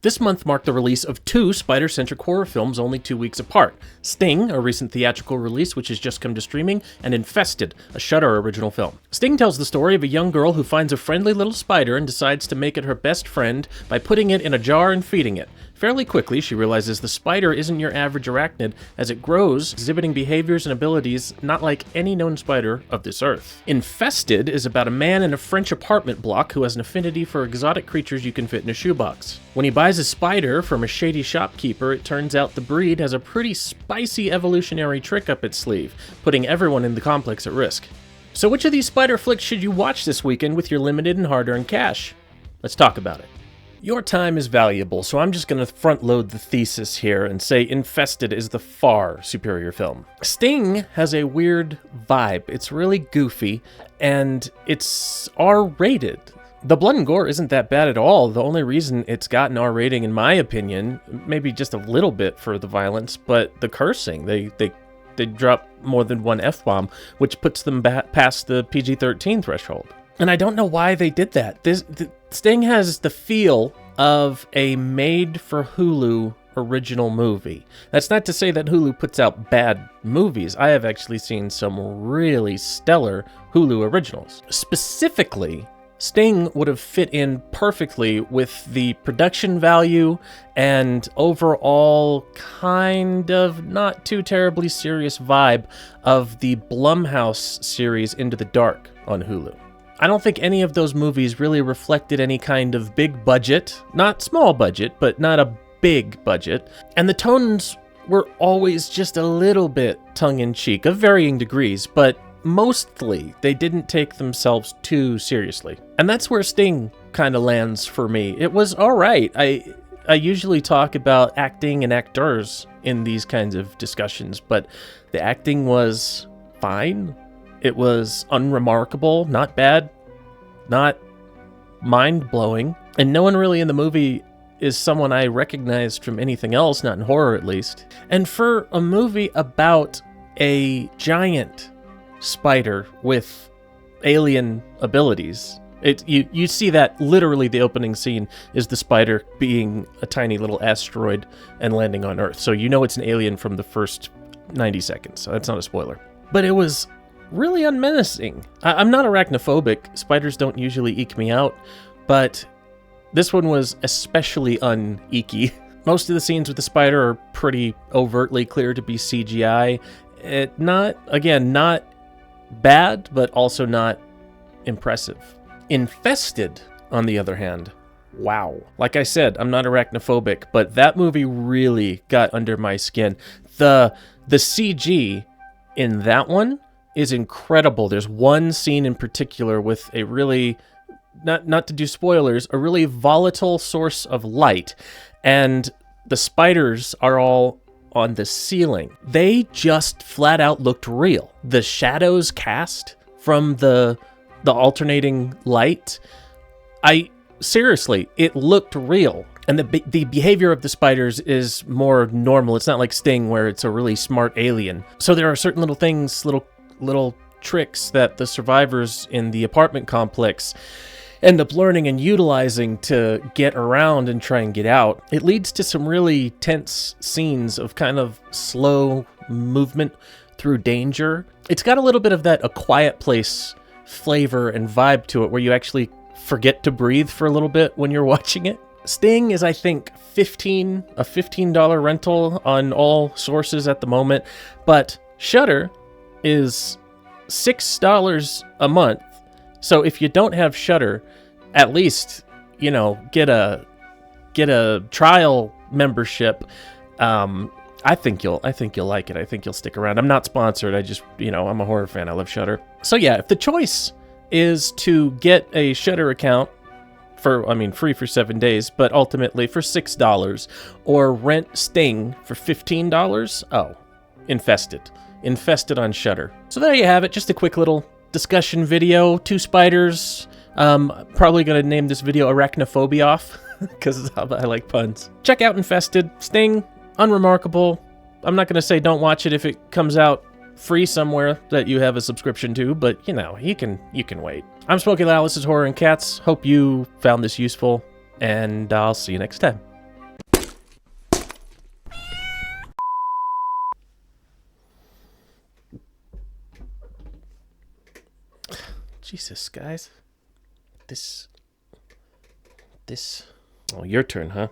This month marked the release of two spider-centric horror films only 2 weeks apart. Sting, a recent theatrical release which has just come to streaming, and Infested, a Shudder original film. Sting tells the story of a young girl who finds a friendly little spider and decides to make it her best friend by putting it in a jar and feeding it. Fairly quickly, she realizes the spider isn't your average arachnid as it grows, exhibiting behaviors and abilities not like any known spider of this earth. Infested is about a man in a French apartment block who has an affinity for exotic creatures you can fit in a shoebox. When he buys a spider from a shady shopkeeper, it turns out the breed has a pretty spicy evolutionary trick up its sleeve, putting everyone in the complex at risk. So which of these spider flicks should you watch this weekend with your limited and hard-earned cash? Let's talk about it. Your time is valuable, so I'm just going to front-load the thesis here and say Infested is the far superior film. Sting has a weird vibe. It's really goofy, and it's R-rated. The blood and gore isn't that bad at all. The only reason it's got an R rating, in my opinion, maybe just a little bit for the violence, but the cursing. They drop more than one F-bomb, which puts them past the PG-13 threshold. And I don't know why they did that. Sting has the feel of a made-for-Hulu original movie. That's not to say that Hulu puts out bad movies. I have actually seen some really stellar Hulu originals. Specifically, Sting would have fit in perfectly with the production value and overall kind of not too terribly serious vibe of the Blumhouse series Into the Dark on Hulu. I don't think any of those movies really reflected any kind of big budget, not small budget, but not a big budget, and the tones were always just a little bit tongue-in-cheek, of varying degrees, but mostly they didn't take themselves too seriously. And that's where Sting kind of lands for me. It was alright. I usually talk about acting and actors in these kinds of discussions, but the acting was fine. It was unremarkable, not bad, not mind-blowing, and no one really in the movie is someone I recognized from anything else, not in horror at least. And for a movie about a giant spider with alien abilities, you see that literally the opening scene is the spider being a tiny little asteroid and landing on Earth. So you know it's an alien from the first 90 seconds, so that's not a spoiler. But it was really unmenacing. I'm not arachnophobic. Spiders don't usually eke me out, but this one was especially uneeky. Most of the scenes with the spider are pretty overtly clear to be CGI. Not bad, but also not impressive. Infested, on the other hand, wow. Like I said, I'm not arachnophobic, but that movie really got under my skin. The CG in that one is incredible. There's one scene in particular with a really, not to do spoilers, a really volatile source of light, and the spiders are all on the ceiling. They just flat out looked real. The shadows cast from the alternating light, seriously, it looked real. And the behavior of the spiders is more normal. It's not like Sting where it's a really smart alien. So there are certain little things, little tricks that the survivors in the apartment complex end up learning and utilizing to get around and try and get out. It leads to some really tense scenes of kind of slow movement through danger. It's got a little bit of that A Quiet Place flavor and vibe to it where you actually forget to breathe for a little bit when you're watching it. Sting is, I think, a $15 rental on all sources at the moment, but Shudder is $6 a month. So if you don't have Shudder, at least, get a trial membership. I think you'll like it. I think you'll stick around. I'm not sponsored. I'm a horror fan. I love Shudder. So yeah, if the choice is to get a Shudder account free for 7 days, but ultimately for $6, or rent Sting for $15, Infested on Shudder. So there you have it. Just a quick little discussion video. Two spiders. Probably going to name this video Arachnophobia-off because I like puns. Check out Infested. Sting, unremarkable. I'm not going to say don't watch it if it comes out free somewhere that you have a subscription to, but you can wait. I'm Smokey Lal. This is Horror and Cats. Hope you found this useful, and I'll see you next time. Jesus, guys. This. Oh, your turn, huh?